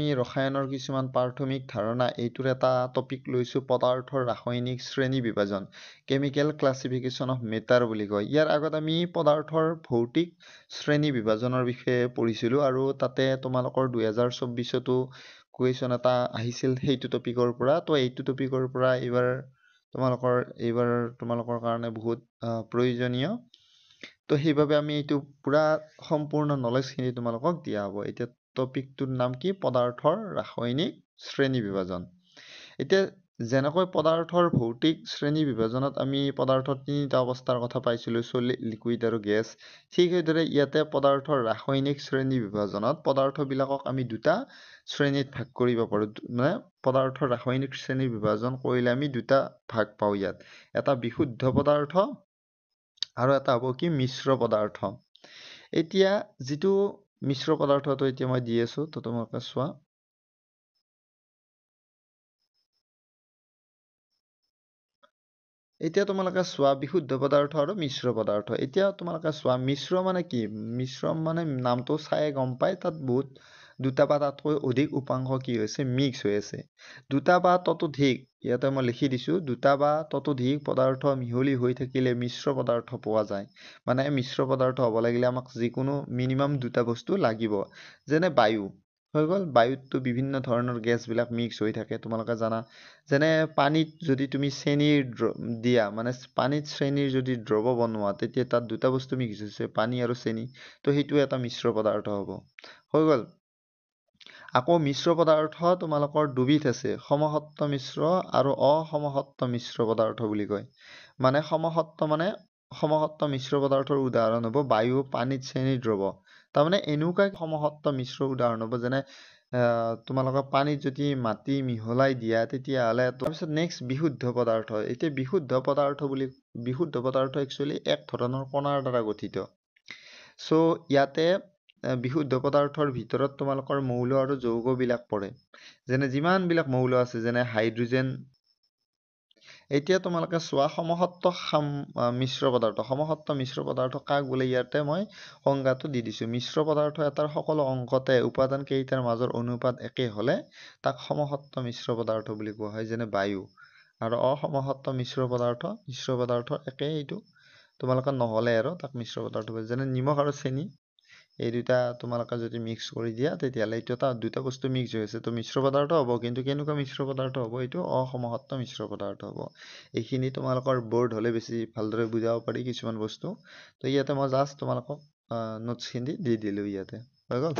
আমি ৰসায়নৰ কিছুমান প্ৰাথমিক ধাৰণা এইটোৰ এটা টপিক লৈছো পদাৰ্থৰ ৰাসায়নিক শ্ৰেণী বিভাজন কেমিকেল ক্লাছিফিকেশ্যন অফ মেটাৰ বুলি কয়। ইয়াৰ আগত আমি পদাৰ্থৰ ভৌতিক শ্ৰেণী বিভাজনৰ বিষয়ে পঢ়িছিলো আৰু তাতে তোমালোকৰ 2024তো কুৱেশ্যন এটা আহিছিল সেইটো টপিকৰ পৰা। তো এইটো টপিকৰ পৰা এইবাৰ তোমালোকৰ কাৰণে বহুত প্ৰয়োজনীয়। তো সেইবাবে আমি এইটো পুৰা সম্পূৰ্ণ নলেজখিনি তোমালোকক দিয়া হ'ব। এতিয়া টপিকটোৰ নাম কি? পদাৰ্থৰ ৰাসায়নিক শ্ৰেণী বিভাজন। এতিয়া যেনেকৈ পদাৰ্থৰ ভৌতিক শ্ৰেণী বিভাজনত আমি পদাৰ্থৰ তিনিটা অৱস্থাৰ কথা পাইছিলো, সলিড, লিকুইড আৰু গেছ। ঠিক সেইদৰে ইয়াতে পদাৰ্থৰ ৰাসায়নিক শ্ৰেণী বিভাজনত পদাৰ্থবিলাকক আমি দুটা শ্ৰেণীত ভাগ কৰিব পাৰো। মানে পদাৰ্থৰ ৰাসায়নিক শ্ৰেণী বিভাজন কৰিলে আমি দুটা ভাগ পাওঁ ইয়াত। এটা বিশুদ্ধ পদাৰ্থ আৰু এটা হ'ব কি? মিশ্ৰ পদাৰ্থ। এতিয়া যিটো মিশ্ৰ পদাৰ্থটো এতিয়া মই দি আছো, তো তোমালোকে চোৱা। এতিয়া তোমালোকে চোৱা বিশুদ্ধ পদাৰ্থ আৰু মিশ্ৰ পদাৰ্থ। এতিয়া তোমালোকে চোৱা মিশ্ৰ মানে কি? মিশ্ৰ মানে নামটো চাই গম পাই তাত বহুত দুটা বা তাতকৈ অধিক উপাংশ কি হৈছে? মিক্স হৈ আছে। দুটা বা ততোধিক, ইয়াতে মই লিখি দিছো, দুটা বা ততোধিক পদাৰ্থ মিহলি হৈ থাকিলে মিশ্ৰ পদাৰ্থ পোৱা যায়। মানে মিশ্ৰ পদাৰ্থ হ'ব লাগিলে আমাক যিকোনো মিনিমাম দুটা বস্তু লাগিব। যেনে বায়ু হৈ গ'ল। বায়ুততো বিভিন্ন ধৰণৰ গেছবিলাক মিক্স হৈ থাকে, তোমালোকে জানা। যেনে পানীত যদি তুমি চেনি দিয়া, মানে পানীত চেনিৰ যদি দ্ৰৱ বনোৱা, তেতিয়া তাত দুটা বস্তু মিক্স হৈছে, পানী আৰু চেনি। তো সেইটো এটা মিশ্ৰ পদাৰ্থ হ'ব। হৈ গ'ল। আকৌ মিশ্ৰ পদাৰ্থ তোমালোকৰ দুবিধ আছে, সমসত্ব মিশ্ৰ আৰু অসমসত্ব মিশ্ৰ পদাৰ্থ বুলি কয়। মানে সমসত্ব মিশ্ৰ পদাৰ্থৰ উদাহৰণ হ'ব বায়ু, পানীত চেনিৰ দ্ৰৱ। তাৰমানে এনেকুৱা সমসত্ব মিশ্ৰ উদাহৰণ হ'ব, যেনে তোমালোকৰ পানীত যদি মাটি মিহলাই দিয়া, তেতিয়াহ'লে তাৰপিছত নেক্সট বিশুদ্ধ পদাৰ্থ। এতিয়া বিশুদ্ধ পদাৰ্থ একচুৱেলি এক ধৰণৰ কণাৰ দ্বাৰা গঠিত। চ' ইয়াতে বিশুদ্ধ পদাৰ্থৰ ভিতৰত তোমালোকৰ মৌল আৰু যৌগবিলাক পৰে। যেনে যিমানবিলাক মৌল আছে, যেনে হাইড্ৰজেন। এতিয়া তোমালোকে চোৱা সমসত্ব মিশ্ৰ পদাৰ্থ। সমসত্ব মিশ্ৰ পদাৰ্থ কাক বোলে? ইয়াতে মই সংজ্ঞাটো দি দিছো। মিশ্ৰ পদাৰ্থ এটাৰ সকলো অংশতে উপাদান কেইটাৰ মাজৰ অনুপাত একে হ'লে তাক সমসত্ব মিশ্ৰ পদাৰ্থ বুলি কোৱা হয়। যেনে বায়ু। আৰু অসমসত্ব মিশ্ৰ পদাৰ্থ একে, এইটো তোমালোকে নহ'লে আৰু তাক মিশ্ৰ পদাৰ্থ বুলি। যেনে নিমখ আৰু চেনি, এই দুটা তোমালোকে যদি মিক্স কৰি দিয়া, তেতিয়াহ'লে এইটো দুটা বস্তু মিক্স হৈ আছে, তো মিশ্ৰ পদাৰ্থ হ'ব। কিন্তু কেনেকুৱা মিশ্ৰ পদাৰ্থ হ'ব? এইটো অসমসত্ব মিশ্ৰ পদাৰ্থ হ'ব। এইখিনি তোমালোকৰ বৰ্ড হ'লে বেছি ভালদৰে বুজাব পাৰি কিছুমান বস্তু। তো ইয়াতে মই জাষ্ট তোমালোকক নোটছখিনি দি দিলো ইয়াতে। হৈ গ'ল।